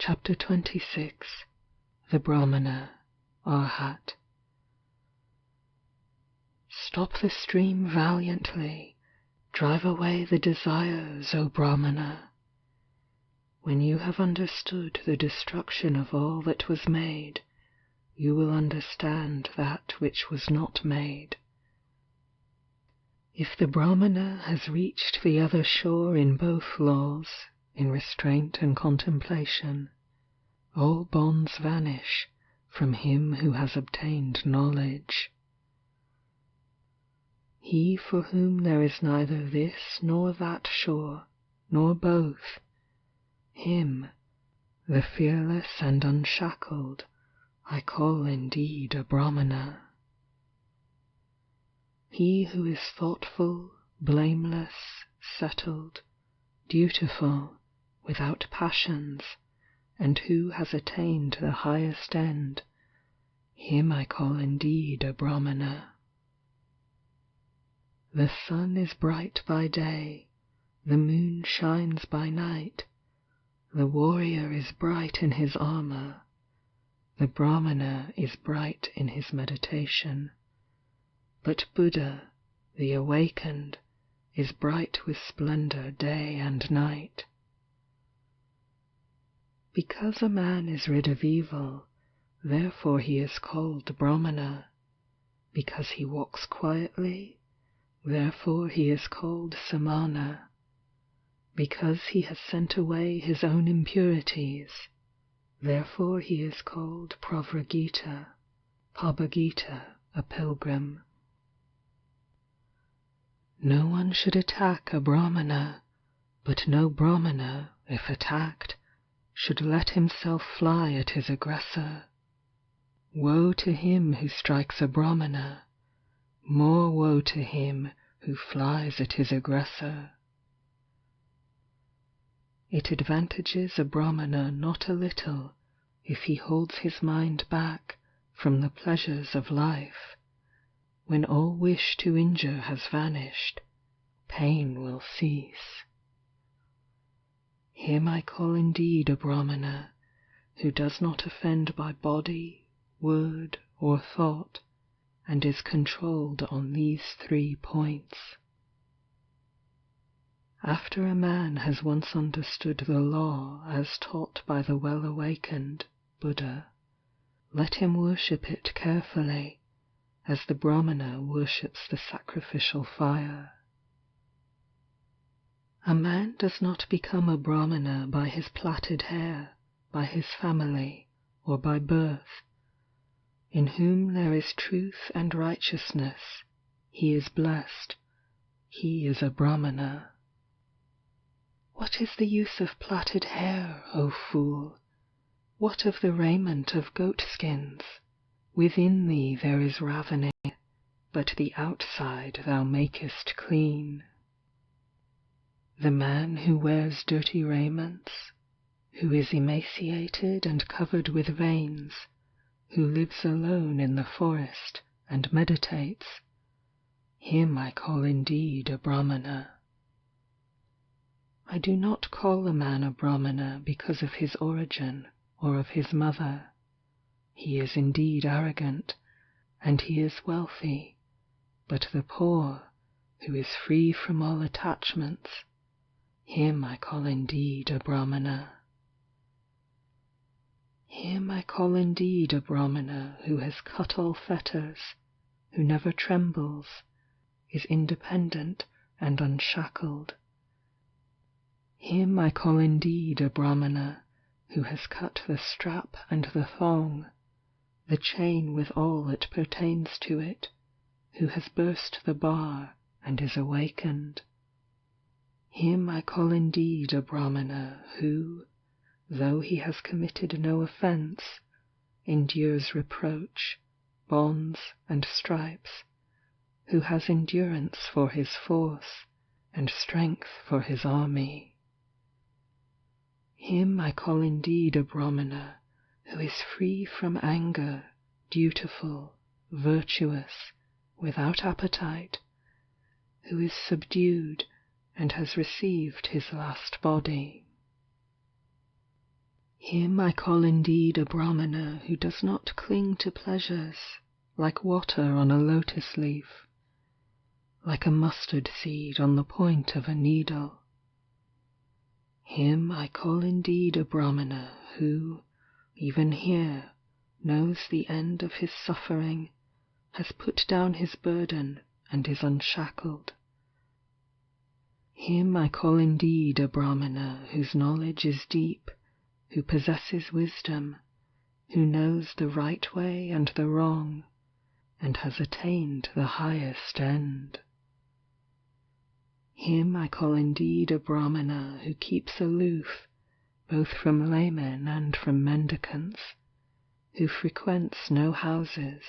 Chapter 26. The Brahmana, Arhat. Stop the stream valiantly, drive away the desires, O Brahmana. When you have understood the destruction of all that was made, you will understand that which was not made. If the Brahmana has reached the other shore in both laws, in restraint and contemplation, all bonds vanish from him who has obtained knowledge. He for whom there is neither this nor that shore, nor both, him, the fearless and unshackled, I call indeed a Brahmana. He who is thoughtful, blameless, settled, dutiful, without passions, and who has attained the highest end, him I call indeed a Brahmana. The sun is bright by day, the moon shines by night, the warrior is bright in his armor, the Brahmana is bright in his meditation, but Buddha, the awakened, is bright with splendor day and night. Because a man is rid of evil, therefore he is called Brahmana. Because he walks quietly, therefore he is called Samana. Because he has sent away his own impurities, therefore he is called Pravragita, Pabhagita, a pilgrim. No one should attack a Brahmana, but no Brahmana, if attacked, should let himself fly at his aggressor. Woe to him who strikes a Brahmana, more woe to him who flies at his aggressor. It advantages a Brahmana not a little if he holds his mind back from the pleasures of life. When all wish to injure has vanished, pain will cease. Him I call indeed a Brahmana, who does not offend by body, word, or thought, and is controlled on these 3 points. After a man has once understood the law as taught by the well-awakened, Buddha, let him worship it carefully, as the Brahmana worships the sacrificial fire. A man does not become a Brahmana by his plaited hair, by his family, or by birth. In whom there is truth and righteousness, he is blessed, he is a Brahmana. What is the use of plaited hair, O fool? What of the raiment of goat-skins? Within thee there is ravening, but the outside thou makest clean. The man who wears dirty raiments, who is emaciated and covered with veins, who lives alone in the forest and meditates, him I call indeed a Brahmana. I do not call a man a Brahmana because of his origin or of his mother. He is indeed arrogant, and he is wealthy, but the poor, who is free from all attachments, him I call indeed a Brahmana. Him I call indeed a Brahmana who has cut all fetters, who never trembles, is independent and unshackled. Him I call indeed a Brahmana who has cut the strap and the thong, the chain with all that pertains to it, who has burst the bar and is awakened. Him I call indeed a Brahmana who, though he has committed no offense, endures reproach, bonds, and stripes, who has endurance for his force, and strength for his army. Him I call indeed a Brahmana who is free from anger, dutiful, virtuous, without appetite, who is subdued and has received his last body. Him I call indeed a Brahmana who does not cling to pleasures, like water on a lotus leaf, like a mustard seed on the point of a needle. Him I call indeed a Brahmana who, even here, knows the end of his suffering, has put down his burden and is unshackled. Him I call indeed a Brahmana whose knowledge is deep, who possesses wisdom, who knows the right way and the wrong, and has attained the highest end. Him I call indeed a Brahmana who keeps aloof, both from laymen and from mendicants, who frequents no houses,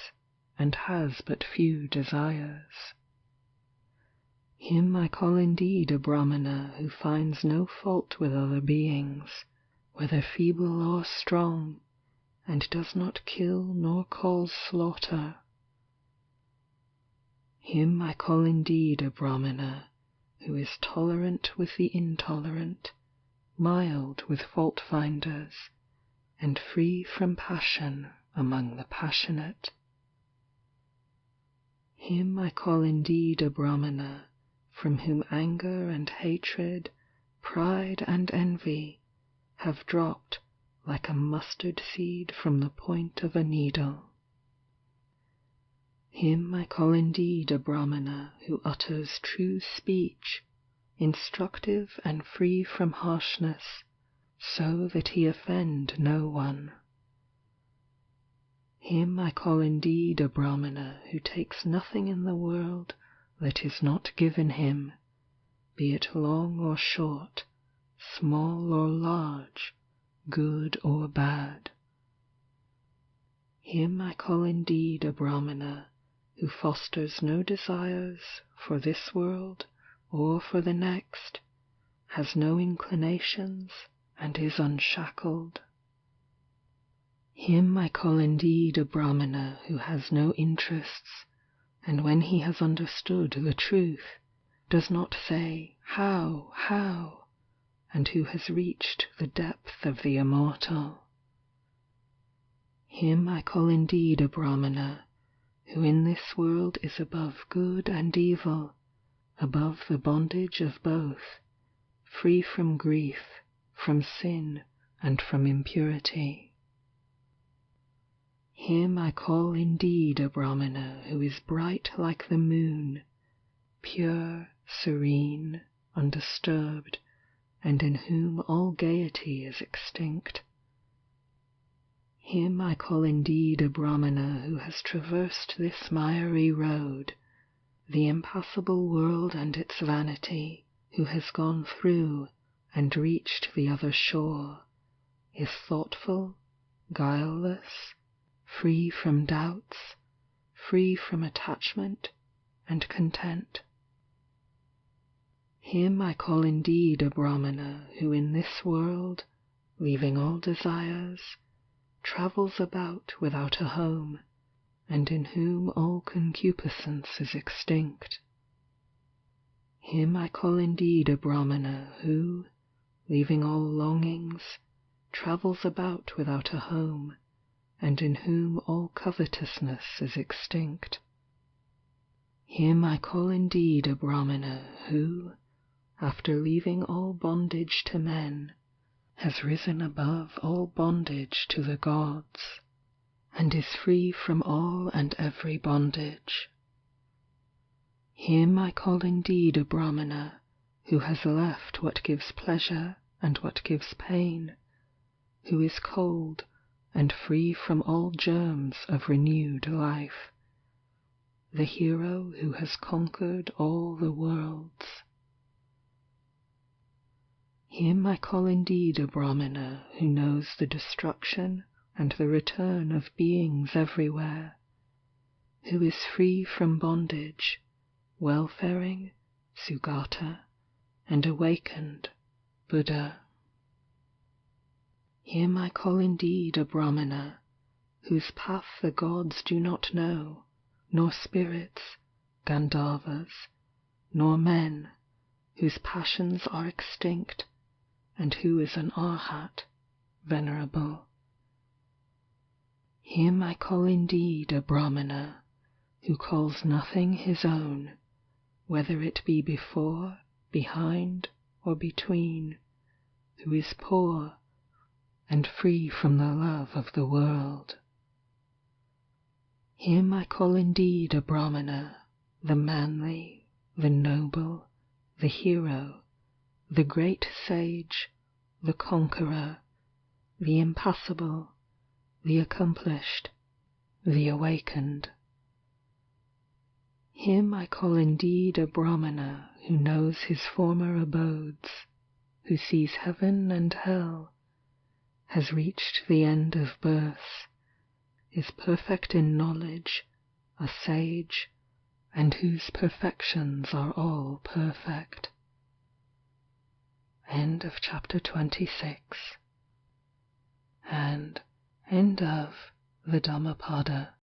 and has but few desires. Him I call indeed a Brahmana who finds no fault with other beings, whether feeble or strong, and does not kill nor cause slaughter. Him I call indeed a Brahmana who is tolerant with the intolerant, mild with fault-finders, and free from passion among the passionate. Him I call indeed a Brahmana from whom anger and hatred, pride and envy have dropped like a mustard seed from the point of a needle. Him I call indeed a Brahmana who utters true speech, instructive and free from harshness, so that he offend no one. Him I call indeed a Brahmana who takes nothing in the world that is not given him, be it long or short, small or large, good or bad. Him I call indeed a Brahmana who fosters no desires for this world or for the next, has no inclinations, and is unshackled. Him I call indeed a Brahmana who has no interests, and when he has understood the truth, does not say, how, and who has reached the depth of the immortal. Him I call indeed a Brahmana who in this world is above good and evil, above the bondage of both, free from grief, from sin, and from impurity. Him I call indeed a Brahmana who is bright like the moon, pure, serene, undisturbed, and in whom all gaiety is extinct. Him I call indeed a Brahmana who has traversed this miry road, the impassable world and its vanity, who has gone through and reached the other shore, is thoughtful, guileless, free from doubts, free from attachment, and content. Him I call indeed a Brahmana who in this world, leaving all desires, travels about without a home, and in whom all concupiscence is extinct. Him I call indeed a Brahmana who, leaving all longings, travels about without a home, and in whom all covetousness is extinct. Him I call indeed a Brahmana who, after leaving all bondage to men, has risen above all bondage to the gods, and is free from all and every bondage. Him I call indeed a Brahmana who has left what gives pleasure and what gives pain, who is cold and free from all germs of renewed life, the hero who has conquered all the worlds. Him I call indeed a Brahmana who knows the destruction and the return of beings everywhere, who is free from bondage, welfaring, Sugata, and awakened, Buddha. Him I call indeed a Brahmana, whose path the gods do not know, nor spirits, Gandharvas, nor men, whose passions are extinct, and who is an Arhat, venerable. Him I call indeed a Brahmana, who calls nothing his own, whether it be before, behind, or between, who is poor, and free from the love of the world. Him I call indeed a Brahmana, the manly, the noble, the hero, the great sage, the conqueror, the impassible, the accomplished, the awakened. Him I call indeed a Brahmana who knows his former abodes, who sees heaven and hell, has reached the end of birth, is perfect in knowledge, a sage, and whose perfections are all perfect. End of chapter 26. And end of the Dhammapada.